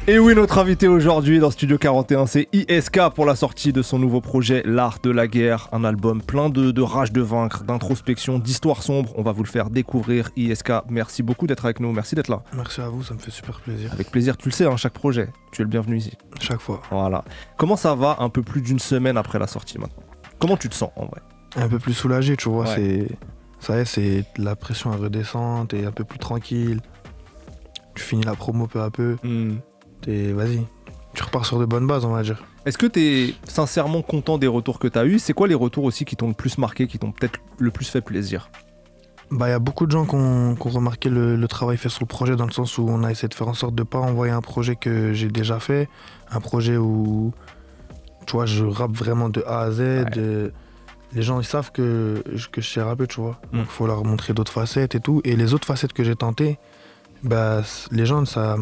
Et oui, notre invité aujourd'hui dans Studio 41, c'est ISK pour la sortie de son nouveau projet L'Art de la Guerre, un album plein de rage de vaincre, d'introspection, d'histoires sombres. On va vous le faire découvrir. ISK, merci beaucoup d'être avec nous, merci d'être là. Merci à vous, ça me fait super plaisir. Avec plaisir, tu le sais, hein, chaque projet, tu es le bienvenu ici. Chaque fois. Voilà. Comment ça va un peu plus d'une semaine après la sortie maintenant? Comment tu te sens en vrai? Un peu plus soulagé, tu vois, Ouais. ça y est, c'est la pression à redescendre, t'es un peu plus tranquille. Tu finis la promo peu à peu. Vas-y, tu repars sur de bonnes bases, on va dire. Est-ce que tu es sincèrement content des retours que tu as eus? C'est quoi les retours aussi qui t'ont le plus marqué, qui t'ont peut-être le plus fait plaisir? Bah, y a beaucoup de gens qui ont remarqué le travail fait sur le projet, dans le sens où on a essayé de faire en sorte de pas envoyer un projet que j'ai déjà fait, un projet où, tu vois, je rappe vraiment de A à Z. Ouais. Les gens, ils savent que je sais rapper, tu vois. Donc, il faut leur montrer d'autres facettes et tout. Et les autres facettes que j'ai tentées, bah, les gens, ça...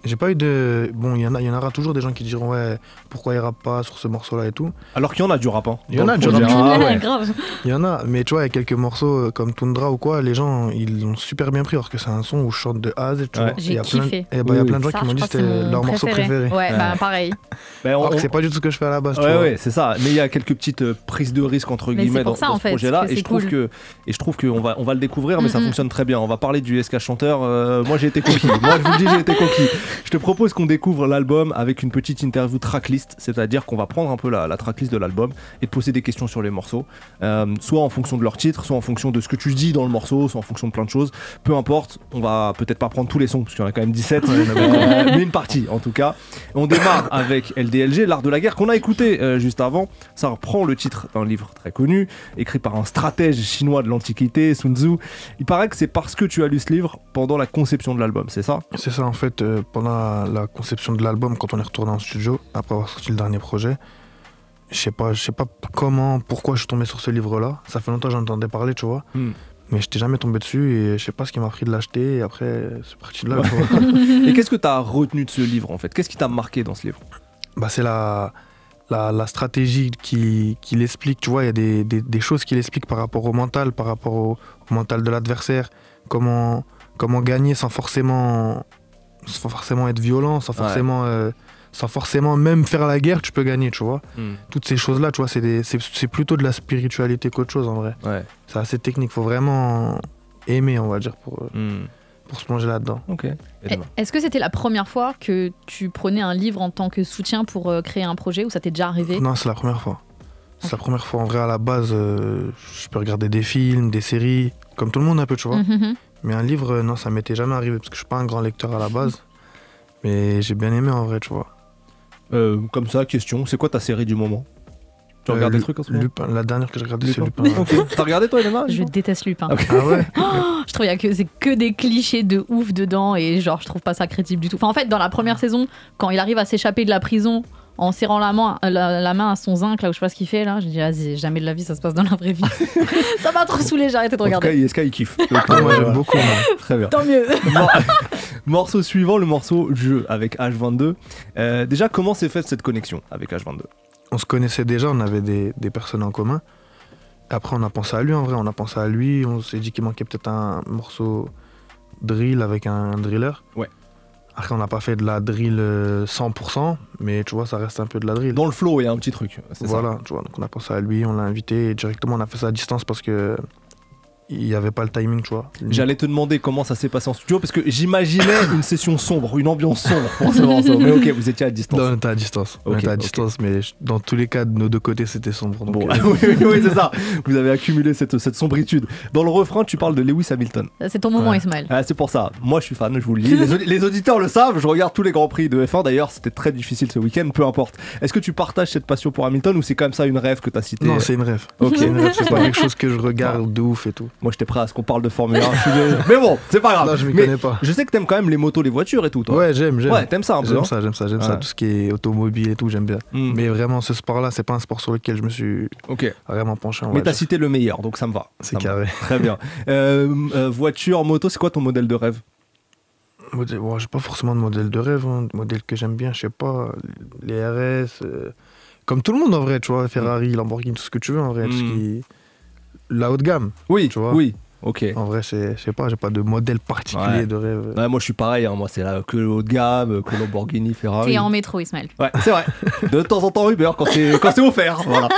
J'ai pas eu de... Bon, il y en aura toujours des gens qui diront « Ouais, pourquoi il rappe pas sur ce morceau-là et tout ?» Alors qu'il y en a du rap, hein. Il y en a du projet. rap. Ah ouais. Grave. Il y en a, mais tu vois, il y a quelques morceaux comme Tundra ou quoi, les gens, ils l'ont super bien pris, alors que c'est un son où je chante de A à Z, tu Ouais. vois. J'ai Il y a plein, kiffé. et bah, il y a plein de gens Ça, qui m'ont je dit crois que que c'est c'était mon leur morceau préféré. Ouais, bah pareil. Ben, Alors que c'est pas du tout ce que je fais à la base, tu Ouais, vois. ouais, c'est ça. Mais il y a quelques petites prises de risque entre Mais guillemets c'est pour dans, ça, dans en ce fait, projet-là. que Et c'est je trouve qu'on va, on va le découvrir, mais ça Mhm. fonctionne très bien. On va parler du SK chanteur. Moi, j'ai été conquis. Moi, je vous le dis, j'ai été conquis. Je te propose qu'on découvre l'album avec une petite interview tracklist, c'est-à-dire qu'on va prendre un peu la tracklist de l'album et te poser des questions sur les morceaux, soit en fonction de leur titre, soit en fonction de ce que tu dis dans le morceau, soit en fonction de plein de choses. Peu importe, on va peut-être pas prendre tous les sons parce qu'il y en a quand même 17, mais une partie en tout cas. On démarre avec LDLG, L'Art de la Guerre, qu'on a écouté juste avant. Ça reprend le titre d'un livre très connu, écrit par un stratège chinois de l'Antiquité, Sun Tzu. Il paraît que c'est parce que tu as lu ce livre pendant la conception de l'album, c'est ça? C'est ça, en fait, pendant la conception de l'album, quand on est retourné en studio, après avoir sorti le dernier projet, je sais pas comment, pourquoi je suis tombé sur ce livre-là. Ça fait longtemps que j'en entendais parler, tu vois. Mais je n'étais jamais tombé dessus et je sais pas ce qui m'a pris de l'acheter. Et après, c'est parti de là, tu vois. Et qu'est-ce que tu as retenu de ce livre en fait? Qu'est-ce qui t'a marqué dans ce livre? Bah, c'est la stratégie qu'il explique, tu vois. Il y a des choses qu'il explique par rapport au mental, par rapport au mental de l'adversaire. Comment gagner sans forcément être violent, sans forcément même faire la guerre, tu peux gagner, tu vois. Toutes ces choses-là, tu vois, c'est plutôt de la spiritualité qu'autre chose, en vrai. Ouais. C'est assez technique, faut vraiment aimer, on va dire, pour se plonger là-dedans. Ok. Est-ce que c'était la première fois que tu prenais un livre en tant que soutien pour créer un projet, ou ça t'est déjà arrivé? Non, c'est la première fois. C'est la première fois, en vrai, à la base, je peux regarder des films, des séries, comme tout le monde un peu, tu vois. Mais un livre, non, ça m'était jamais arrivé, parce que je suis pas un grand lecteur à la base. Mais j'ai bien aimé, en vrai, tu vois. Comme ça, question, c'est quoi ta série du moment? Tu regardes des trucs en ce moment? Lupin, la dernière que j'ai regardée, c'est Lupin. Lupin. Ok. T'as regardé toi, Elena? Je déteste Lupin. Ok. Ah ouais? Je trouve que c'est que des clichés de ouf dedans, et genre je trouve pas ça crédible du tout. Enfin, en fait, dans la première saison, quand il arrive à s'échapper de la prison en serrant la main à son zinc, là où je sais pas ce qu'il fait là, je dis vas-y, jamais de la vie ça se passe dans la vraie vie. Ça m'a trop saoulé, j'ai arrêté de En tout cas, regarder. ISK il kiffe. Donc, Moi, j'aime beaucoup, moi. Très bien. Tant mieux. Morceau suivant, le morceau Jeu avec H22. Déjà, comment s'est faite cette connexion avec H22? On se connaissait déjà, on avait des personnes en commun. Après, on a pensé à lui, en vrai, on s'est dit qu'il manquait peut-être un morceau drill avec un driller. Ouais. Après, on n'a pas fait de la drill 100%, mais tu vois, ça reste un peu de la drill. Dans le flow, il y a un petit truc. C'est Voilà, tu vois, donc on a pensé à lui, on l'a invité et directement on a fait ça à distance parce que il n'y avait pas le timing, tu vois. J'allais te demander comment ça s'est passé en studio parce que j'imaginais une session sombre, une ambiance sombre pour ce morceau. Mais ok, vous étiez à distance. Non, on était à distance. Ok, on était à ok. distance, mais dans tous les cas, de nos deux côtés, c'était sombre. Donc, Bon, oui, c'est ça. Vous avez accumulé cette sombritude. Dans le refrain, tu parles de Lewis Hamilton. C'est ton moment, Ouais. Ismaël. Ah, c'est pour ça. Moi, je suis fan, je vous le dis. Les auditeurs le savent. Je regarde tous les grands prix de F1. D'ailleurs, c'était très difficile ce week-end. Peu importe. Est-ce que tu partages cette passion pour Hamilton ou c'est comme ça une rêve que tu as citée? non, c'est une rêve. Ok. C'est une rêve, c'est pas quelque chose que je regarde de ouf et tout. Moi, j'étais prêt à ce qu'on parle de Formule 1. Mais bon, c'est pas grave. Non, je m'y Mais connais pas. je sais que t'aimes quand même les motos, les voires et tout, toi. Ouais, j'aime. Ouais, t'aimes ça un peu. J'aime hein ça. Ouais. Tout ce qui est automobile et tout, j'aime bien. Mm. Mais vraiment, ce sport-là, c'est pas un sport sur lequel je me suis Ok. vraiment penché. Mais t'as cité le meilleur, donc ça me va. C'est Ça me va. carré. Très bien. Voiture, moto, c'est quoi ton modèle de rêve? Bon, j'ai pas forcément de modèle de rêve, hein. De modèle que j'aime bien, je sais pas, les RS, comme tout le monde en vrai, tu vois, Ferrari, Lamborghini, tout ce que tu veux en vrai, tout ce qui... la haute gamme. Oui, Tu vois. oui. Ok. En vrai, je sais pas, j'ai pas de modèle particulier Ouais. de rêve. Ouais, moi je suis pareil, hein. Moi c'est là que le haut de gamme, que Lamborghini, Ferrari. T'es en métro, Ismaël. Ouais, c'est vrai. De temps en temps Uber quand c'est offert. Voilà.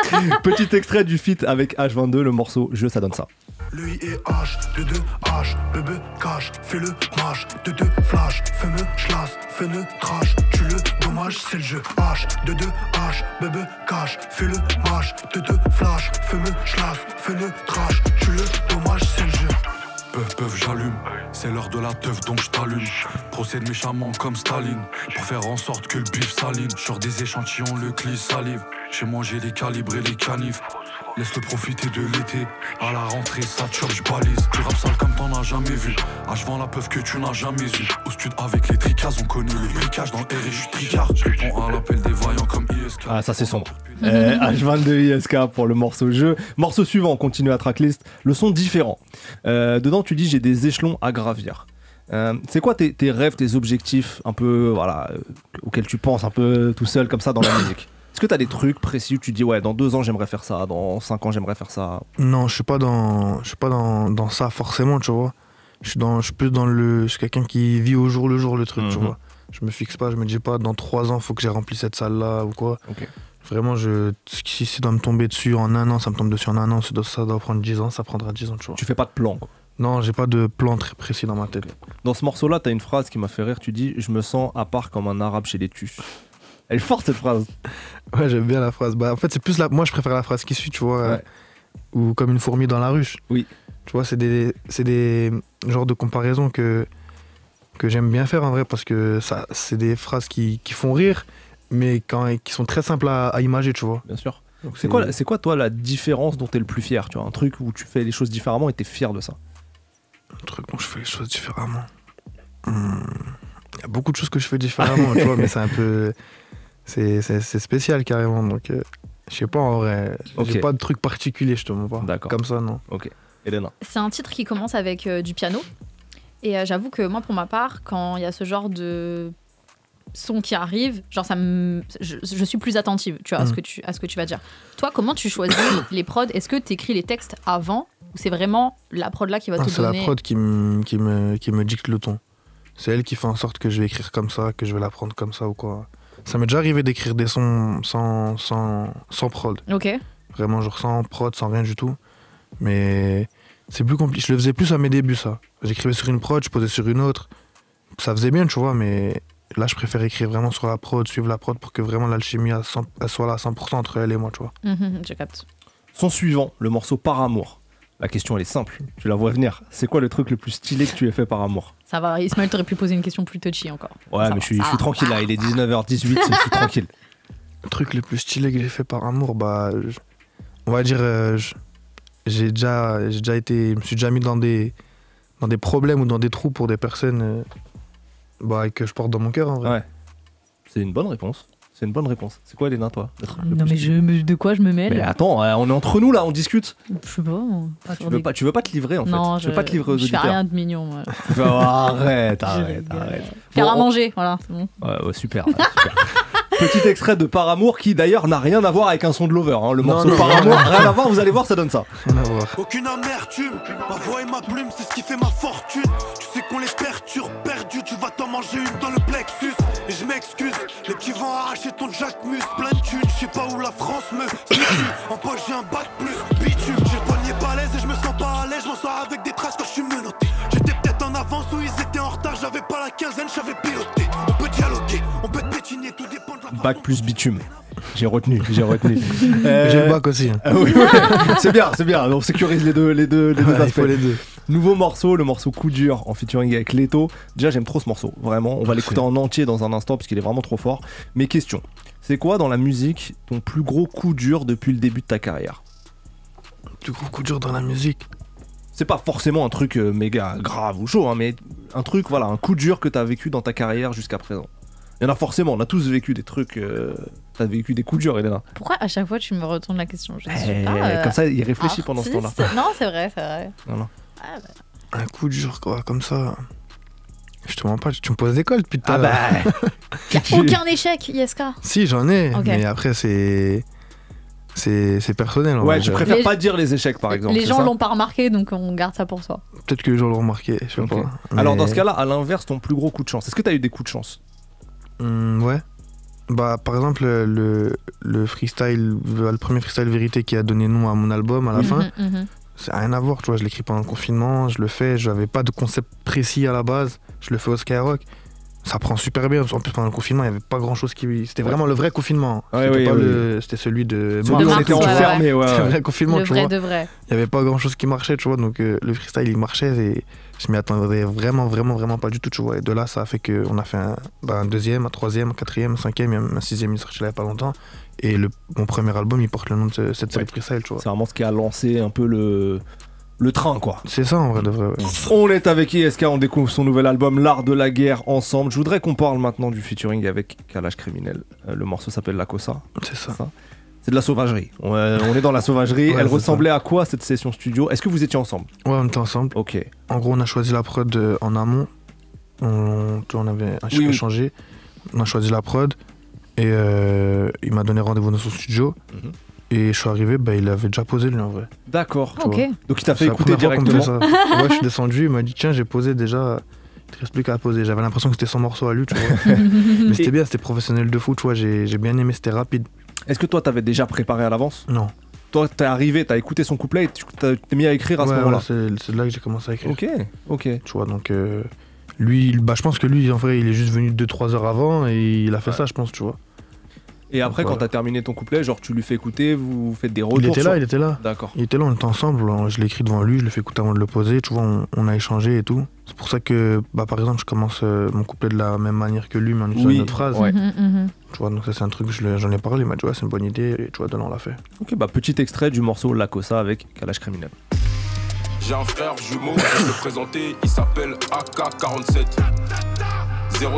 Petit extrait du feat avec H22, le morceau Je, ça donne ça. Lui et H, de 2 H, bebe, cache, fais le mage, de 2 flash, fais-me chlasse, fais-le crash, tu le dommage, c'est le jeu. H, de 2 H, bebe, cache, fais le mage, de 2 flash, fais-me chlasse, fais-le crash, tu le dommage, c'est le jeu. Peuf, j'allume, c'est l'heure de la teuf donc je t'allume. Procède méchamment comme Staline, pour faire en sorte que le bif saline. Sur des échantillons, le clis salive. Chez moi j'ai les calibres et les canifs. Laisse-le profiter de l'été, à la rentrée ça chope, j'balise. Tu rap sale comme t'en as jamais vu, ah je vends la peuf que tu n'as jamais eu. Au stud avec les tricas, on connaît le bricage, dans le R et je suis tricard. Je réponds à l'appel des vaillants comme ISK. Ah, ça c'est sombre. H22 ISK pour le morceau Jeu. Morceau suivant, on continue la tracklist. Le son différent. Dedans, tu dis j'ai des échelons à gravir. C'est quoi tes rêves, tes objectifs un peu, voilà, auxquels tu penses un peu tout seul comme ça dans la musique? Est-ce que t'as des trucs précis où tu dis ouais, dans 2 ans j'aimerais faire ça, dans 5 ans j'aimerais faire ça? Non, je suis pas dans ça forcément, tu vois. Je suis plus dans je suis quelqu'un qui vit au jour le jour le truc, tu vois. Je me fixe pas, je me dis pas dans 3 ans faut que j'ai rempli cette salle là ou quoi. Ok. Vraiment, si ça doit me tomber dessus en 1 an, ça me tombe dessus en 1 an. Si ça doit prendre 10 ans, ça prendra 10 ans, tu vois. Tu fais pas de plan quoi. Non, j'ai pas de plan très précis dans ma tête. Dans ce morceau là, t'as une phrase qui m'a fait rire, tu dis je me sens à part comme un arabe chez les tuches. Elle est forte cette phrase. Ouais, j'aime bien la phrase. Bah, en fait, c'est plus moi je préfère la phrase qui suit, tu vois. Ouais. Ou comme une fourmi dans la ruche. Oui. Tu vois, c'est des genres de comparaisons que j'aime bien faire en vrai parce que c'est des phrases qui font rire, mais qui sont très simples à imager, tu vois. Bien sûr. Donc, C'est quoi toi la différence dont t'es le plus fier? Tu vois, un truc où tu fais les choses différemment et t'es fier de ça? un truc dont je fais les choses différemment? Il y a beaucoup de choses que je fais différemment, tu vois, mais c'est un peu... C'est spécial carrément, donc je sais pas en vrai. Ok. J'ai pas de truc particulier, je te mens pas. D'accord. Comme ça, non. Ok. Elena. C'est un titre qui commence avec du piano. Et j'avoue que moi, pour ma part, quand il y a ce genre de son qui arrive, genre je suis plus attentive, tu vois, à ce que tu vas dire. Toi, comment tu choisis les prods? Est-ce que tu écris les textes avant ou c'est vraiment la prod là qui va te C'est donner? la prod qui me dicte le ton. C'est elle qui fait en sorte que je vais écrire comme ça, que je vais la prendre comme ça ou quoi. Ça m'est déjà arrivé d'écrire des sons sans prod. Ok. Vraiment, genre sans prod, sans rien du tout. Mais c'est plus compliqué. Je le faisais plus à mes débuts, ça. J'écrivais sur une prod, je posais sur une autre. Ça faisait bien, tu vois, mais là, je préfère écrire vraiment sur la prod, suivre la prod pour que vraiment l'alchimie elle soit là à 100% entre elle et moi, tu vois. Je capte. Son suivant, le morceau Par Amour. La question elle est simple, tu la vois venir. C'est quoi le truc le plus stylé que tu aies fait par amour? Ça va, Ismaël, t'aurais pu poser une question plus touchy encore. Ouais, Ça mais va, je suis ça va. tranquille là, il est 19h18, je suis tranquille. Le truc le plus stylé que j'ai fait par amour, bah, on va dire, j'ai déjà été, je me suis déjà mis dans des problèmes ou dans des trous pour des personnes bah, que je porte dans mon cœur en vrai. Ouais. C'est une bonne réponse. C'est une bonne réponse. C'est quoi, Elena, toi? Non, mais de quoi je me mêle? Mais attends, on est entre nous là, on discute. Je sais pas. Moi. Tu veux pas te livrer en fait. Non, tu veux pas te livrer aux je fais auditeurs. rien de mignon. Moi. Oh, arrête. Faire Bon, à manger, voilà, c'est bon. Ouais, super. Super. Petit extrait de Par Amour qui d'ailleurs n'a rien à voir avec un son de Lover. Hein. Le morceau non, Par non. Amour, rien à voir, vous allez voir, ça donne ça. Rien à voir. Aucune amertume, ma voix et ma plume, c'est ce qui fait ma fortune. Tu sais qu'on les perturbe, perdu, tu vas t'en manger une dans le plexus. Et je m'excuse, les petits vont arracher ton Jacquemus, plein de thunes, je sais pas où la France me situe. En poche j'ai un bac plus bitume, j'ai le poignet balèze et je me sens pas à l'aise, je m'en sors avec des traces quand je suis menotté. J'étais peut-être en avance ou ils étaient en retard, j'avais pas la quinzaine, j'avais piloté. On peut dialoguer, on peut pétiner, tout dépend de la Bac plus bitume. J'ai retenu. J'ai le bac aussi. Hein. Oui, c'est bien. On sécurise les deux Il aspects. faut les deux. Nouveau morceau, le morceau Coup dur en featuring avec Leto. Déjà, j'aime trop ce morceau, vraiment. On va l'écouter en entier dans un instant parce qu'il est vraiment trop fort. Mais question, c'est quoi dans la musique ton plus gros coup dur depuis le début de ta carrière? Du gros coup dur dans la musique. C'est pas forcément un truc méga grave ou chaud, hein, mais un truc, voilà, un coup dur que t'as vécu dans ta carrière jusqu'à présent. Il y en a forcément, on a tous vécu des trucs. T'as vécu des coups durs, Elena. Pourquoi à chaque fois tu me retournes la question? Je suis pas, Comme ça, il réfléchit pendant ce temps-là. Non, c'est vrai. Non. Ah, bah. Un coup dur, quoi, comme ça. Je te mens pas, tu me poses des cols depuis tout à Ah l'heure. bah. Aucun échec, ISK. Si, j'en ai, Ok. mais après, c'est c'est personnel. Ouais, tu préfères Les- pas dire les échecs par exemple. Les c'est gens ça l'ont pas remarqué, donc on garde ça pour soi. Peut-être que les gens l'ont remarqué, je sais Ok. pas. Alors Mais- dans ce cas-là, à l'inverse, ton plus gros coup de chance. Est-ce que t'as eu des coups de chance? Ouais. Bah, par exemple, le freestyle, le premier freestyle vérité qui a donné nom à mon album à la fin, c'est rien à voir, tu vois. Je l'écris pendant le confinement, je le fais, j'avais pas de concept précis à la base, je le fais au Skyrock. Ça prend super bien, en plus pendant le confinement, il y avait pas grand chose qui. C'était vraiment le vrai confinement. Ouais, C'était oui, pas oui. C'était celui de Celui où on mars, était ouais, ouais. enfermé, ouais. C'était le vrai confinement, Le tu vrai vois. de vrai. Il y avait pas grand chose qui marchait, tu vois. Donc le freestyle il marchait et je m'y attendais vraiment pas du tout, tu vois. Et de là, ça a fait qu'on a fait un deuxième, un troisième, un quatrième, un cinquième, et un sixième, il est sorti là il y a pas longtemps. Et mon premier album, il porte le nom de cette série de freestyle, tu vois. C'est vraiment ce qui a lancé un peu le train, quoi. C'est ça en vrai de vrai. Ouais. On est avec ISK, on découvre son nouvel album L'Art de la Guerre ensemble. Je voudrais qu'on parle maintenant du featuring avec Kalash Criminel. Le morceau s'appelle La Cosa. C'est ça. C'est de la sauvagerie. On est dans la sauvagerie. Ouais, Elle c'est ressemblait à quoi cette session studio? Est-ce que vous étiez ensemble? Ouais, on était ensemble. Ok. En gros, on a choisi la prod en amont. On avait Oui. échangé. On a choisi la prod. Et il m'a donné rendez-vous dans son studio. Mhm. Et je suis arrivé, il avait déjà posé lui en vrai. D'accord. Ok. Donc il t'a fait C'est la écouter première fois qu'on me directement. fait ça. Ouais, je suis descendu, il m'a dit tiens, j'ai posé déjà. Il te reste plus qu'à poser. J'avais l'impression que c'était son morceau à lui, tu vois. Mais c'était bien, c'était professionnel de fou, tu vois. J'ai bien aimé, c'était rapide. Est-ce que toi t'avais déjà préparé à l'avance? Non. Toi t'es arrivé, t'as écouté son couplet et tu t'es mis à écrire à ce moment-là. c'est là que j'ai commencé à écrire. Ok. Tu vois, donc lui, je pense que lui, en vrai, il est juste venu 2-3 heures avant et il a fait ça, je pense, tu vois. Et après, Donc, quand t'as terminé ton couplet, genre tu lui fais écter, vous faites des retours. Il était là. D'accord. Il était là, on était ensemble, je l'ai écrit devant lui, je l'ai fait écouter avant de le poser, tu vois, on a échangé et tout. C'est pour ça que, par exemple, je commence mon couplet de la même manière que lui, mais en utilisant Oui, une autre phrase. ouais. Tu vois, donc ça c'est un truc, j'en ai parlé, il m'a dit ouais, c'est une bonne idée, et tu vois, de là on l'a fait. Ok, petit extrait du morceau La Cosa avec Kalash Criminel. J'ai un frère jumeau, je vais te présenter, il s'appelle AK-47.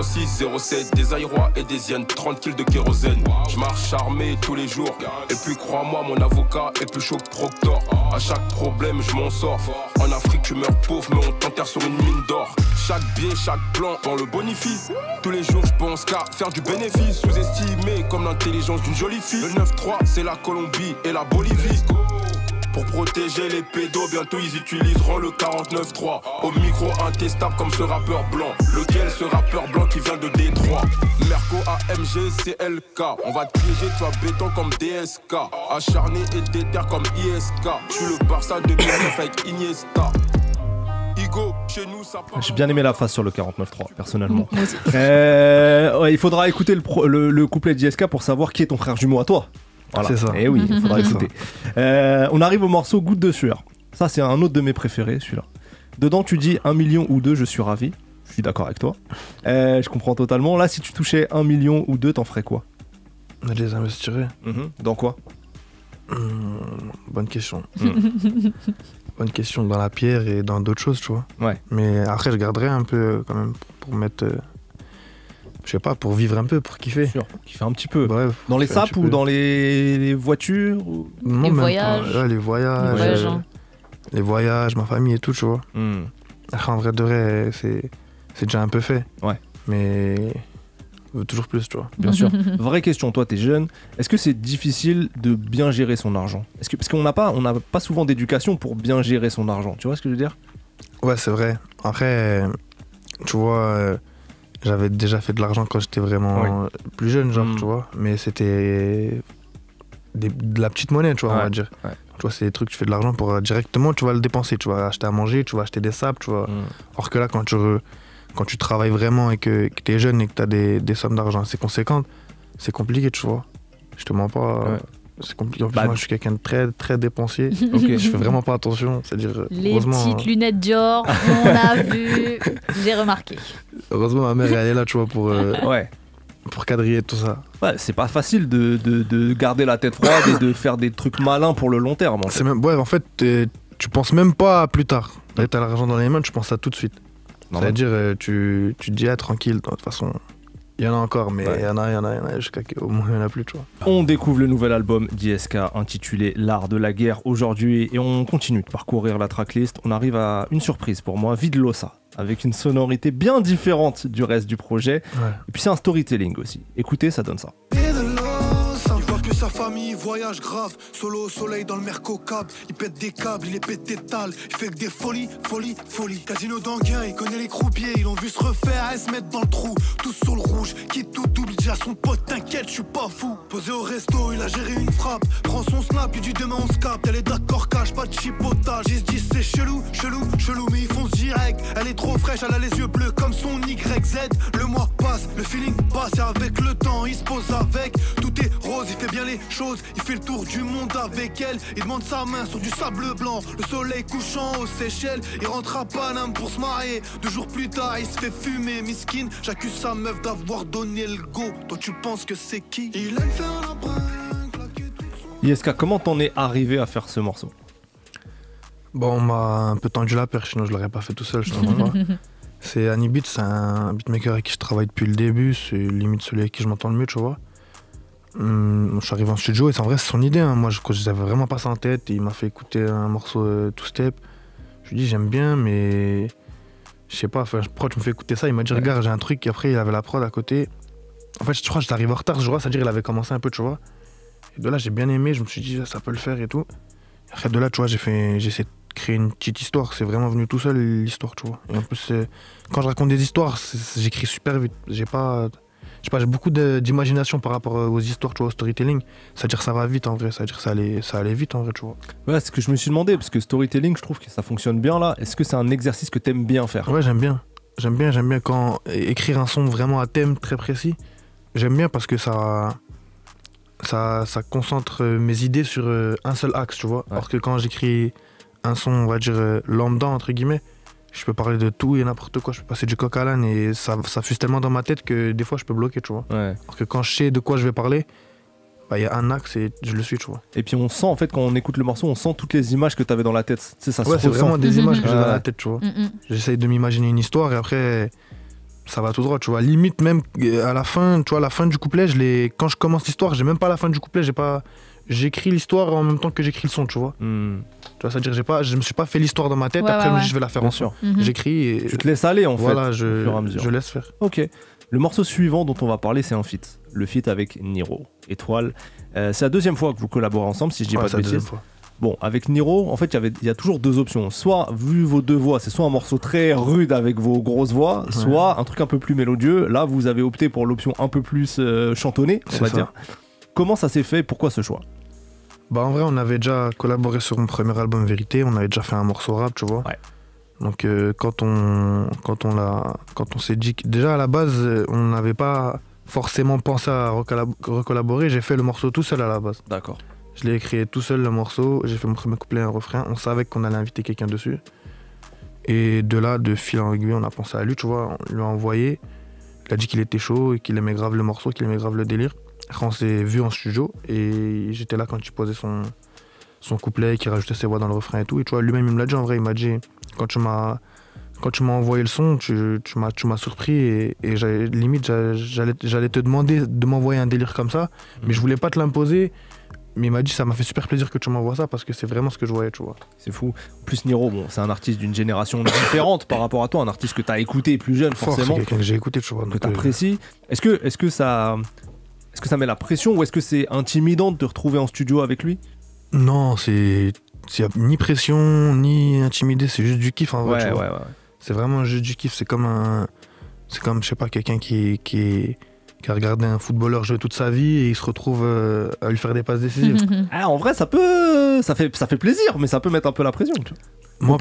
06, 07, des aérois et des hyènes, 30 kills de kérosène. Je marche armé tous les jours, et puis crois-moi, mon avocat est plus chaud que Proctor. À chaque problème, je m'en sors. En Afrique, tu meurs pauvre, mais on t'enterre sur une mine d'or. Chaque biais, chaque plan, on le bonifie. Tous les jours, je pense qu'à faire du bénéfice. Sous-estimé comme l'intelligence d'une jolie fille. Le 9-3, c'est la Colombie et la Bolivie. Pour protéger les pédos, bientôt ils utiliseront le 49.3. Au micro intestable comme ce rappeur blanc. Lequel ce rappeur blanc qui vient de Détroit. Merco AMG CLK. On va te piéger, toi béton comme DSK. Acharné et déter comme ISK. Je suis le Barça 2009 avec Iniesta. Igo, chez nous ça part. J'ai bien aimé la phrase sur le 49.3, personnellement. Moi aussi. Ouais, il faudra écouter le couplet d'ISK pour savoir qui est ton frère jumeau à toi. Voilà. C'est ça. Et oui, il faudra C'est écouter. On arrive au morceau Goutte de sueur. Ça, c'est un autre de mes préférés, celui-là. Dedans, tu dis 1 million ou 2, je suis ravi. Je suis d'accord avec toi. Je comprends totalement. Là, si tu touchais 1 million ou 2, t'en ferais quoi? On les investirait. Dans quoi? Bonne question. Bonne question dans la pierre et dans d'autres choses, tu vois. Ouais. Mais après, je garderais un peu quand même pour mettre. Je sais pas, pour vivre un peu, pour kiffer. Sûr, qui fait un petit peu. Bref. Dans les kiffer un sapes petit ou peu. dans les voitures ou... Non, Les même pas. voyages. Ouais, les voyages. voyages, hein. Les voyages, ma famille et tout, tu vois. Après, en vrai de vrai, c'est déjà un peu fait. Ouais. Mais on veut toujours plus, tu vois. Bien sûr. Vraie question, toi, t'es jeune. Est-ce que c'est difficile de bien gérer son argent? Parce qu'on n'a pas souvent d'éducation pour bien gérer son argent. Tu vois ce que je veux dire? Ouais, c'est vrai. Après, tu vois, j'avais déjà fait de l'argent quand j'étais vraiment plus jeune, genre, tu vois. Mais c'était de la petite monnaie, tu vois, on va dire. Ouais. Tu vois, c'est des trucs, tu fais de l'argent pour directement, tu vas le dépenser. Tu vas acheter à manger, tu vas acheter des sapes, tu vois. Or que là, quand tu travailles vraiment et que t'es jeune et que t'as des sommes d'argent assez conséquentes, c'est compliqué, tu vois. Je te mens pas. Ouais. C'est compliqué. En plus, moi, je suis quelqu'un de très, très dépensier. Ok. Je fais vraiment pas attention. C'est-à-dire, Les heureusement, petites lunettes Dior, on a vu, j'ai remarqué. heureusement, ma mère, elle est là, tu vois, Ouais. pour quadriller tout ça. Ouais, c'est pas facile de garder la tête froide et de faire des trucs malins pour le long terme. En fait. C'est même, ouais, en fait, tu penses même pas à plus tard. T'as l'argent dans les mains, tu penses à tout de suite. Normal. C'est-à-dire, tu te dis, tranquille, de toute façon, il y en a encore, mais il Ouais. y en a, jusqu'à qu'au moins il y en a plus, tu vois. On découvre le nouvel album d'ISK intitulé L'Art de la Guerre aujourd'hui et on continue de parcourir la tracklist. On arrive à une surprise pour moi, Vidlosa, avec une sonorité bien différente du reste du projet. Ouais. Et puis c'est un storytelling aussi. Écoutez, ça donne ça. Il va Depuis sa famille, il voyage grave. Solo au soleil dans le merco câble. Il pète des câbles, il est pété d'étal. Il fait que des folies. Casino d'Anguin, il connaît les croupiers. Ils l'ont vu se refaire et se mettre dans le trou. Tous sur le rouge, qui tout double. Déjà son pote, t'inquiète, je suis pas fou. Posé au resto, il a géré une frappe. Prend son snap, il dit demain on se capte. Elle est d'accord, cache, pas de chipotage. Ils se disent c'est chelou, mais ils foncent direct. Elle est trop fraîche, elle a les yeux bleus comme son YZ. Le mois passe, le feeling passe et avec le temps il se pose avec. Tout est rose, il fait bien les choses. Il fait le tour du monde avec elle. Il demande sa main sur du sable blanc. Le soleil couchant aux Seychelles. Il rentre à Paname pour se marier. 2 jours plus tard, il se fait fumer. Miskin, j'accuse sa meuf d'avoir donné le go. Toi tu penses que c'est qui? Il aime faire la bringue, claquer tout son... ISK, comment t'en es arrivé à faire ce morceau? Bon, on m'a un peu tendu la perche, sinon je l'aurais pas fait tout seul, je te mens pas. C'est Annie Beat, c'est un beatmaker avec qui je travaille depuis le début, c'est limite celui avec qui je m'entends le mieux, tu vois. Je suis arrivé en studio et en vrai c'est son idée, hein. Moi je n'avais vraiment pas ça en tête, il m'a fait écouter un morceau Two Step. Je lui ai dit j'aime bien mais je sais pas, pourquoi tu me fais écouter ça? Il m'a dit regarde j'ai un truc, et après il avait la prod à côté. En fait je crois que j'étais arrivé en retard ce jour-là, c'est-à-dire il avait commencé un peu, tu vois. Et de là j'ai bien aimé, je me suis dit ça peut le faire et tout. Et après de là tu vois j'ai essayé de créer une petite histoire, c'est vraiment venu tout seul l'histoire, tu vois. Et en plus quand je raconte des histoires, j'écris super vite, j'ai beaucoup d'imagination par rapport aux histoires, tu vois, au storytelling. C'est-à-dire ça va vite en vrai, c'est-à-dire ça allait vite en vrai, tu vois. Ouais, c'est ce que je me suis demandé, parce que storytelling, je trouve que ça fonctionne bien là. Est-ce que c'est un exercice que t'aimes bien faire? Ouais, j'aime bien quand écrire un son vraiment à thème très précis. J'aime bien parce que ça concentre mes idées sur un seul axe, tu vois. Ouais. Alors que quand j'écris un son, on va dire lambda entre guillemets, je peux parler de tout et n'importe quoi, je peux passer du coq à l'âne et ça fuse tellement dans ma tête que des fois je peux bloquer, tu vois. Ouais. Alors que quand je sais de quoi je vais parler, bah, y a un axe et je le suis, tu vois. Et puis on sent en fait quand on écoute le morceau, on sent toutes les images que t'avais dans la tête. Tu sais, ça ouais, se c'est ressent. vraiment des images que j'ai dans la tête, tu vois. J'essaye de m'imaginer une histoire et après ça va tout droit, tu vois. Limite même à la fin, tu vois, la fin du couplet, quand je commence l'histoire, j'ai même pas la fin du couplet, j'écris l'histoire en même temps que j'écris le son, tu vois. Tu vois, c'est-à-dire je me suis pas fait l'histoire dans ma tête, après je vais la faire en son. J'écris et tu te laisses aller en fait. Voilà, je laisse faire. Ok. Le morceau suivant dont on va parler, c'est un feat. Le feat avec Niro, Étoile. C'est la deuxième fois que vous collaborez ensemble, si je dis pas de bêtises. Bon, avec Niro, en fait, il y a toujours 2 options. Soit, vu vos 2 voix, c'est soit un morceau très rude avec vos grosses voix, soit un truc un peu plus mélodieux. Là, vous avez opté pour l'option un peu plus chantonnée, on va dire. Comment ça s'est fait? Pourquoi ce choix? Bah en vrai, on avait déjà collaboré sur mon premier album Vérité, on avait déjà fait un morceau rap, tu vois. Ouais. Donc quand on s'est dit que déjà à la base, on n'avait pas forcément pensé à recollaborer, j'ai fait le morceau tout seul à la base. D'accord. Je l'ai écrit tout seul le morceau, j'ai fait mon premier couplet et un refrain, on savait qu'on allait inviter quelqu'un dessus. Et de là, de fil en aiguille, on a pensé à lui, tu vois, on lui a envoyé, il a dit qu'il était chaud et qu'il aimait grave le morceau, qu'il aimait grave le délire. Après on s'est vu en studio et j'étais là quand il posait son couplet, qu'il rajoutait ses voix dans le refrain et tout. Et tu vois, lui-même il me l'a dit en vrai, il m'a dit quand tu m'as envoyé le son, tu m'as surpris et limite j'allais te demander de m'envoyer un délire comme ça, mais je voulais pas te l'imposer. Mais il m'a dit ça m'a fait super plaisir que tu m'envoies ça parce que c'est vraiment ce que je voyais, tu vois. C'est fou. En plus Niro, bon, c'est un artiste d'une génération différente par rapport à toi, un artiste que t'as écouté plus jeune forcément. C'est quelqu'un que j'ai écouté, tu vois. Que t'apprécies. Est-ce que ça met la pression ou est-ce que c'est intimidant de te retrouver en studio avec lui? Non, c'est ni pression ni intimidé, c'est juste du kiff en vrai. Ouais. C'est vraiment juste du kiff. C'est comme je sais pas, quelqu'un qui a regardé un footballeur jouer toute sa vie et il se retrouve à lui faire des passes décisives. En vrai, ça fait plaisir, mais ça peut mettre un peu la pression. Tu vois. Moi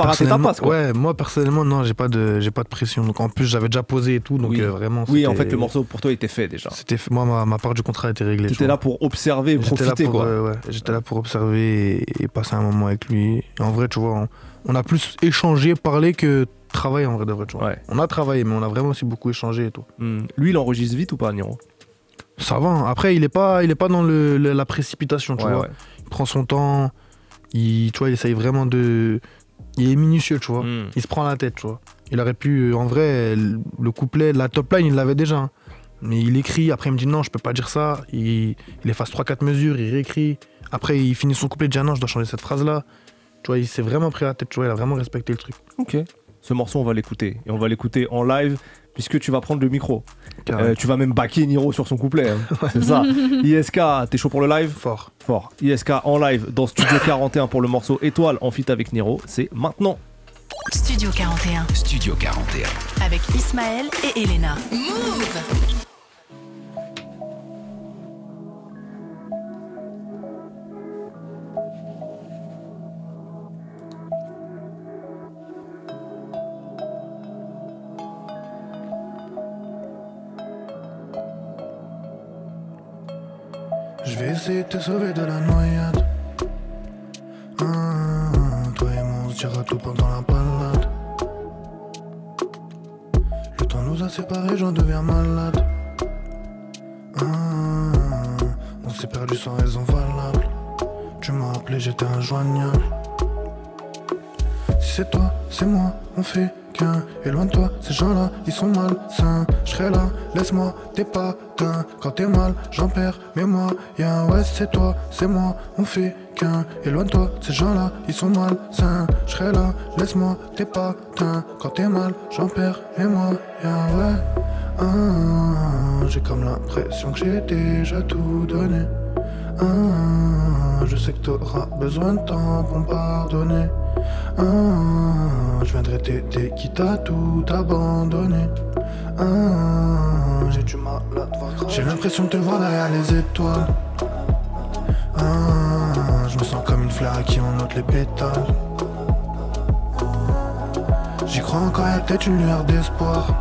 personnellement, non, j'ai pas de pression. Donc en plus, j'avais déjà posé et tout, donc vraiment. Oui, en fait, le morceau pour toi était fait déjà. Moi, ma part du contrat était réglée. T'étais là pour observer, et profiter quoi. J'étais là pour observer et passer un moment avec lui. Et en vrai, tu vois, on a plus échangé, parlé que travaillé en vrai de vrai. Tu vois. Ouais. On a travaillé, mais on a vraiment aussi beaucoup échangé et tout. Lui, il enregistre vite ou pas, Niro? Ça va. Après, il est pas dans la précipitation, tu vois. Ouais. Il prend son temps. Tu vois, il essaye vraiment de. Il est minutieux, tu vois. Il se prend la tête, tu vois. Il aurait pu, en vrai, le couplet, la top line, il l'avait déjà. Hein. Mais il écrit, après il me dit non, je peux pas dire ça. Il efface 3-4 mesures, il réécrit. Après, il finit son couplet, il dit ah non, je dois changer cette phrase-là. Tu vois, il s'est vraiment pris la tête, tu vois, il a vraiment respecté le truc. Ok. Ce morceau, on va l'écouter. Et on va l'écouter en live, puisque tu vas prendre le micro. Tu vas même backer Niro sur son couplet. Hein. C'est ça. ISK, t'es chaud pour le live ? Fort. ISK en live dans Studio 41 pour le morceau Étoile en feat avec Niro. C'est maintenant. Studio 41. Studio 41. Avec Ismaël et Elena. Move! Je vais essayer de te sauver de la noyade. Toi et moi on se dira tout pendant la balade. Le temps nous a séparés, j'en deviens malade. On s'est perdu sans raison valable. Tu m'as appelé, j'étais injoignable. Si c'est toi, c'est moi, on fait qu'un. Et loin de toi, ces gens-là, ils sont malsains. Je serai là, laisse-moi tes patins. Quand t'es mal, j'en perds mes moyens. Ouais, c'est toi, c'est moi, on fait qu'un. Et loin de toi, ces gens-là, ils sont malsains. Je serai là, laisse-moi tes patins. Quand t'es mal, j'en perds mes moyens. Ouais, j'ai comme l'impression que j'ai déjà tout donné. Je sais que t'auras besoin de temps pour me pardonner. Je viendrai t'aider quitte à tout abandonner. J'ai du mal à te voir grave. J'ai l'impression de te voir derrière les étoiles. Je me sens comme une fleur à qui on ôte les pétales. J'y crois encore, y'a peut-être une lueur d'espoir.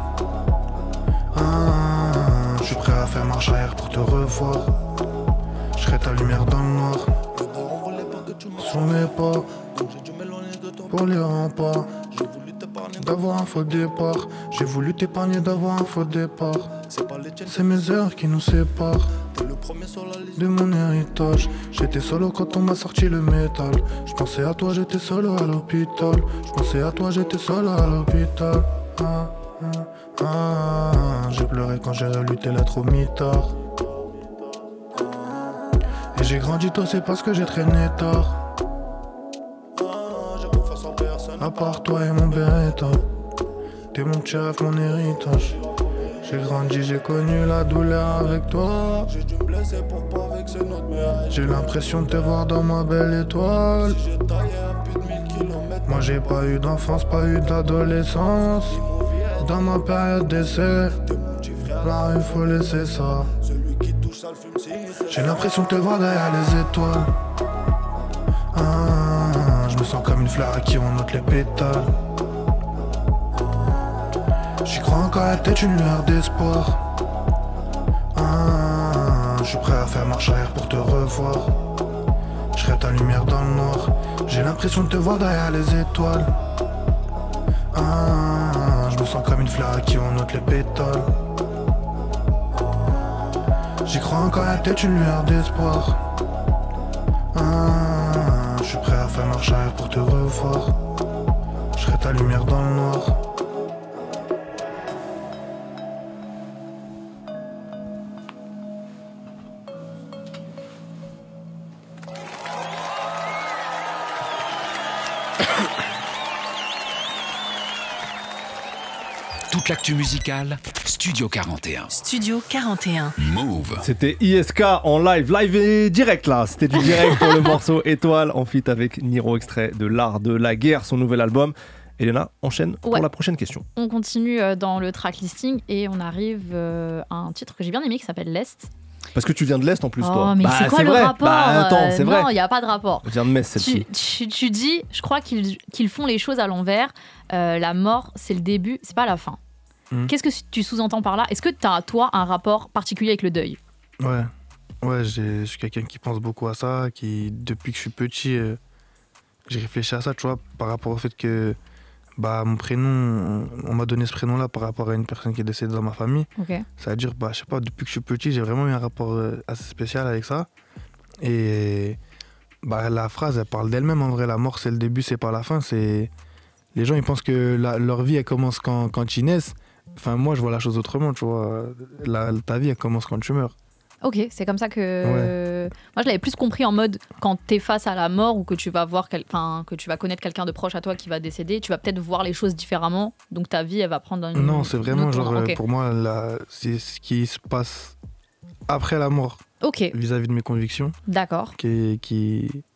Je suis prêt à faire marche arrière pour te revoir. Je serai ta lumière dans le noir. Sur mes pas, pour les remparts. D'avoir un faux départ. J'ai voulu t'épargner d'avoir un faux départ. C'est mes heures qui nous séparent de mon héritage. J'étais solo quand on m'a sorti le métal. Je pensais à toi, j'étais solo à l'hôpital. Je pensais à toi, j'étais solo à l'hôpital. J'ai pleuré quand j'ai relu tes lettres au mitard. Et j'ai grandi tôt, c'est parce que j'ai traîné tard. À part toi et mon Beretta, t'es mon chef, mon héritage. J'ai grandi, j'ai connu la douleur avec toi. J'ai dû me blesser pour pas vexer notre mère. J'ai l'impression de te voir dans ma belle étoile. Si j'ai taillé à plus de 1000 kilomètres. Moi j'ai pas eu d'enfance, pas eu d'adolescence. Dans ma période d'essai, là il faut laisser ça. J'ai l'impression de te voir derrière les étoiles. Je me sens comme une fleur à qui on ôte les pétales. J'y crois encore, y'a peut-être une lueur d'espoir. Je suis prêt à faire marche arrière pour te revoir. Je serai ta lumière dans le noir. J'ai l'impression de te voir derrière les étoiles. Je me sens comme une fleur à qui on ôte les pétales. J'y crois encore, y'a peut-être une lueur d'espoir. Je suis prêt à faire marche arrière pour te revoir. Je serai ta lumière dans le noir. Toute l'actu musicale, Studio 41. Studio 41. Move. C'était ISK en live et direct là. C'était du direct pour le morceau Étoile en feat avec Niro, extrait de L'Art de la Guerre, son nouvel album. Elena, enchaîne pour la prochaine question. On continue dans le track listing et on arrive à un titre que j'ai bien aimé qui s'appelle L'Est. Parce que tu viens de l'Est en plus, toi. Mais c'est quoi le rapport attends, c'est vrai. Non, il n'y a pas de rapport. Je viens de Metz, celle-ci. Tu dis, je crois qu'ils font les choses à l'envers. La mort, c'est le début, c'est pas la fin. Qu'est-ce que tu sous-entends par là ? Est-ce que tu as, toi, un rapport particulier avec le deuil ? Ouais, je suis quelqu'un qui pense beaucoup à ça, qui, depuis que je suis petit, j'ai réfléchi à ça, tu vois, par rapport au fait que mon prénom, on m'a donné ce prénom-là par rapport à une personne qui est décédée dans ma famille. Okay. Ça veut dire, je sais pas, depuis que je suis petit, j'ai vraiment eu un rapport assez spécial avec ça. Et la phrase, elle parle d'elle-même, en vrai, la mort, c'est le début, c'est pas la fin. Les gens, ils pensent que leur vie, elle commence quand ils naissent. Enfin, moi, je vois la chose autrement, tu vois. Ta vie, elle commence quand tu meurs. Ok, c'est comme ça que. Moi, je l'avais plus compris en mode quand t'es face à la mort ou que tu vas voir, que tu vas connaître quelqu'un de proche à toi qui va décéder, tu vas peut-être voir les choses différemment. Donc ta vie, elle va prendre une. Non, c'est vraiment autre genre tournure. Ok. pour moi, c'est ce qui se passe après la mort Ok, vis-à-vis de mes convictions d'accord, qui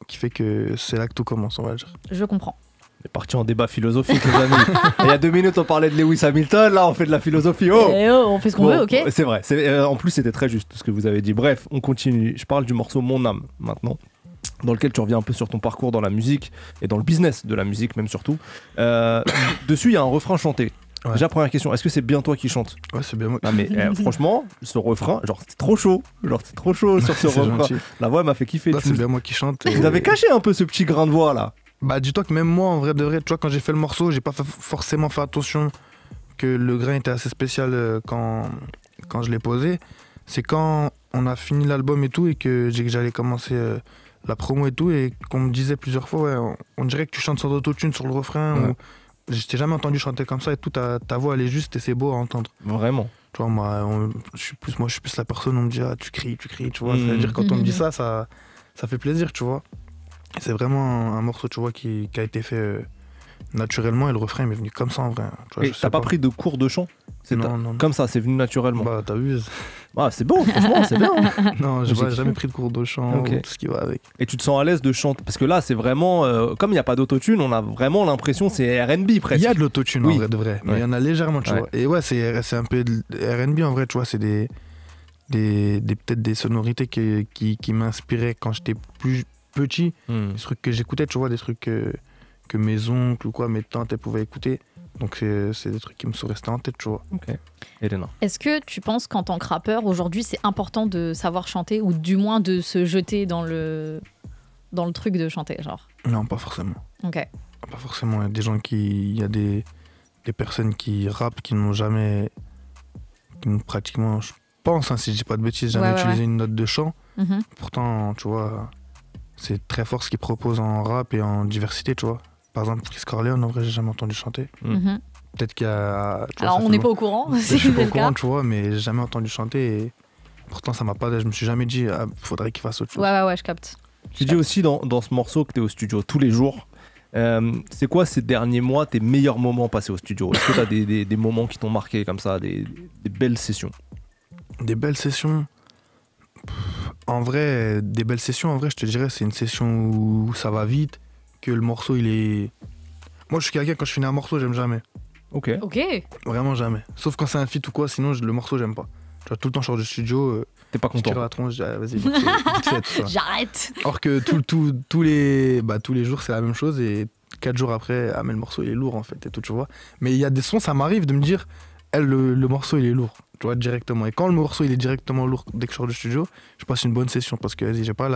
fait que c'est là que tout commence, on va dire. je comprends. On est parti en débat philosophique, les amis. Il y a 2 minutes, on parlait de Lewis Hamilton. Là, on fait de la philosophie. Oh, Eh oh, on fait ce qu'on Bon, veut, ok. C'est vrai. En plus, c'était très juste ce que vous avez dit. Bref, on continue. Je parle du morceau Mon âme maintenant, dans lequel tu reviens un peu sur ton parcours dans la musique et dans le business de la musique, même surtout. Dessus, il y a un refrain chanté. Ouais. Déjà, première question, est-ce que c'est bien toi qui chantes? Ouais, c'est bien moi. Non, mais franchement, ce refrain, genre, c'est trop chaud. Genre, c'est trop chaud sur ce C'est refrain. gentil. La voix m'a fait kiffer. Là, c'est bien moi qui chante. Vous avez caché un peu ce petit grain de voix là. Bah, dis-toi que même moi, en vrai de vrai, tu vois, quand j'ai fait le morceau, j'ai pas forcément fait attention que le grain était assez spécial quand je l'ai posé. C'est quand on a fini l'album et tout et que j'allais commencer la promo et tout et qu'on me disait plusieurs fois, ouais, on dirait que tu chantes sans autotune sur le refrain. Ouais. Ou... Je t'ai jamais entendu chanter comme ça et tout, ta voix elle est juste et c'est beau à entendre. Vraiment. Tu vois, moi, je suis plus la personne, on me dit, ah, tu cries, tu vois. C'est-à-dire, quand on me dit ça fait plaisir, tu vois. C'est vraiment un morceau, tu vois, qui a été fait naturellement et le refrain il m'est venu comme ça en vrai. Tu vois, Et t'as pas pris de cours de chant? Non. Comme ça, c'est venu naturellement. Bah, t'as vu. Ah, c'est bon, franchement, c'est bien. Non, J'ai j'ai jamais pris de cours de chant Ok. ou tout ce qui va avec. Et tu te sens à l'aise de chanter? Parce que là, c'est vraiment. Comme il n'y a pas d'autotune, on a vraiment l'impression c'est RB presque. Il y a de l'autotune Oui. en vrai, de vrai. Mais Ouais. il y en a légèrement, tu Ouais. vois. Et ouais, c'est un peu de RB en vrai, tu vois. C'est peut-être des sonorités qui m'inspiraient quand j'étais plus petit. Hmm. Des trucs que j'écoutais, tu vois, des trucs que mes oncles ou quoi, mes tantes, elles pouvaient écouter. Donc c'est des trucs qui me sont restés en tête, tu vois. Ok. Elena. Est-ce que tu penses qu'en tant que rappeur, aujourd'hui, c'est important de savoir chanter ou du moins de se jeter dans le truc de chanter, genre? Non, pas forcément. Ok. Pas forcément. Il y a des gens il y a des personnes qui rappent qui n'ont pratiquement, je pense, hein, si je dis pas de bêtises, jamais Ouais, utilisé une note de chant. Mhm. Pourtant, tu vois, c'est très fort ce qu'ils proposent en rap et en diversité, tu vois. Par exemple, Chris Corleone, en vrai, j'ai jamais entendu chanter. Mhm. Peut-être qu'il y a. tu vois, Alors, ça on fait n'est long- pas au courant, Je si suis pas c'est au le courant, cas. tu vois, mais j'ai jamais entendu chanter et pourtant, ça m'a pas. Je me suis jamais dit, ah, faudrait qu'il fasse autre chose. Ouais, je capte. Tu dis aussi dans ce morceau que tu es au studio tous les jours. C'est quoi ces derniers mois tes meilleurs moments passés au studio? Est-ce que tu as des moments qui t'ont marqué comme ça, des belles sessions? Des belles sessions. En vrai, des belles sessions, en vrai, je te dirais, c'est une session où ça va vite, que le morceau, il est. Moi, je suis quelqu'un, quand je finis un morceau, j'aime jamais. Ok. Ok. Vraiment jamais. Sauf quand c'est un feat ou quoi, sinon, le morceau, j'aime pas. Tu vois, tout le temps, je sors du studio, T'es pas je tire content? la tronche, je dis, ah, vas-y, vite fait, tout ça. J'arrête. Alors que tous les jours, c'est la même chose, et 4 jours après, ah, mais le morceau, il est lourd, en fait, et tout, tu vois. Mais il y a des sons, ça m'arrive de me dire, le morceau, il est lourd. Tu vois, directement. Et quand le morceau il est directement lourd dès que je sors du studio, je passe une bonne session parce que vas-y, j'ai pas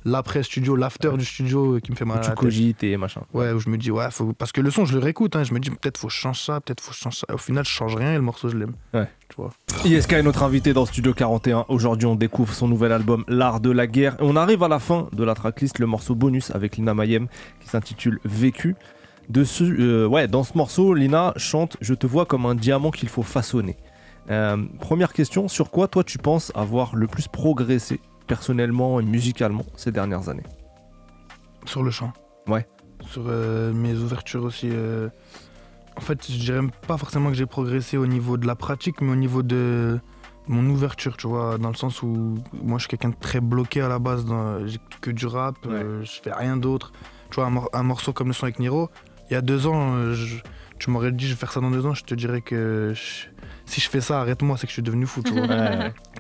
l'après-studio, l'after du studio qui me fait mal à Tu la tête. cogites et machin. Ouais, où je me dis, ouais, parce que le son, je le réécoute, hein, je me dis, peut-être faut que je change ça, Et au final, je change rien et le morceau, je l'aime. Ouais. Tu vois. ISK est notre invité dans Studio 41. Aujourd'hui, on découvre son nouvel album, L'Art de la Guerre. Et on arrive à la fin de la tracklist, le morceau bonus avec Lina Mayem qui s'intitule Vécu. Dans ce morceau, Lina chante Je te vois comme un diamant qu'il faut façonner. Première question, sur quoi toi tu penses avoir le plus progressé personnellement et musicalement ces dernières années? Sur le chant. Ouais. Sur mes ouvertures aussi. En fait, je dirais pas forcément que j'ai progressé au niveau de la pratique, mais au niveau de mon ouverture, tu vois, dans le sens où moi je suis quelqu'un de très bloqué à la base, j'écoute que du rap, je fais rien d'autre. Tu vois, un morceau comme le son avec Niro, il y a 2 ans, tu m'aurais dit je vais faire ça dans 2 ans, je te dirais que si je fais ça, arrête-moi, c'est que je suis devenu fou, tu vois.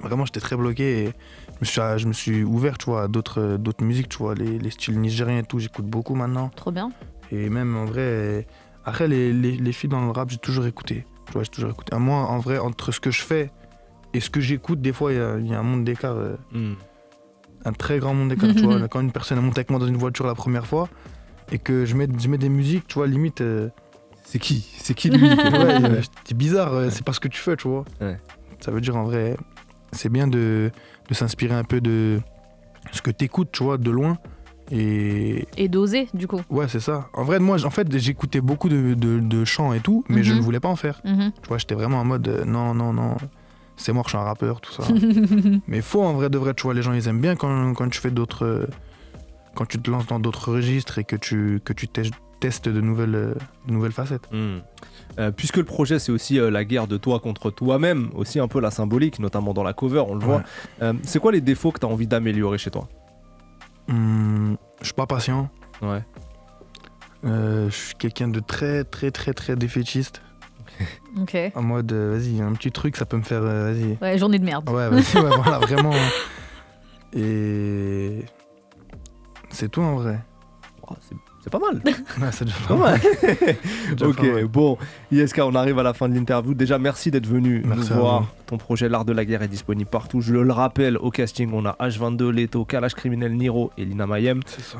Vraiment, j'étais très bloqué et je me suis ouvert, tu vois, à d'autres musiques, tu vois, les styles nigériens et tout, j'écoute beaucoup maintenant. Trop bien. Et même en vrai, après les filles dans le rap, j'ai toujours écouté. Tu vois, j'ai toujours écouté. Moi, en vrai, entre ce que je fais et ce que j'écoute, des fois, il y a un monde d'écart. Un très grand monde d'écart, tu vois. Quand une personne monte avec moi dans une voiture la première fois et que je mets des musiques, tu vois, limite. C'est qui lui? Ouais, c'est bizarre, c'est pas ce que tu fais, tu vois. Ouais. Ça veut dire, en vrai, c'est bien de s'inspirer un peu de ce que t'écoutes, tu vois, de loin. Et d'oser, du coup. Ouais, c'est ça. En vrai, moi, j'écoutais beaucoup de chants et tout, mais je ne voulais pas en faire. Tu vois, j'étais vraiment en mode, non. c'est mort, je suis un rappeur, tout ça. Mais faut en vrai de vrai, tu vois, les gens ils aiment bien quand tu fais d'autres. Quand tu te lances dans d'autres registres et que tu testes de nouvelles facettes. Puisque le projet c'est aussi la guerre de toi contre toi-même, aussi un peu la symbolique, notamment dans la cover, on le voit. C'est quoi les défauts que tu as envie d'améliorer chez toi? Je suis pas patient. Ouais. Je suis quelqu'un de très très très très défaitiste. Ok. En mode, vas-y, un petit truc, ça peut me faire, vas-y. Ouais, journée de merde. Ouais, vas-y, ouais, voilà, vraiment. Et c'est tout en vrai. Oh, c'est pas mal. Ouais, c'est déjà Pas mal. déjà Ok, pas mal. bon, ISK, on arrive à la fin de l'interview. Déjà, merci d'être venu Merci nous à voir. vous. Ton projet L'Art de la Guerre est disponible partout. Je le rappelle, au casting, on a H22, Leto, Kalash Criminel, Niro et Lina Mayem. C'est ça.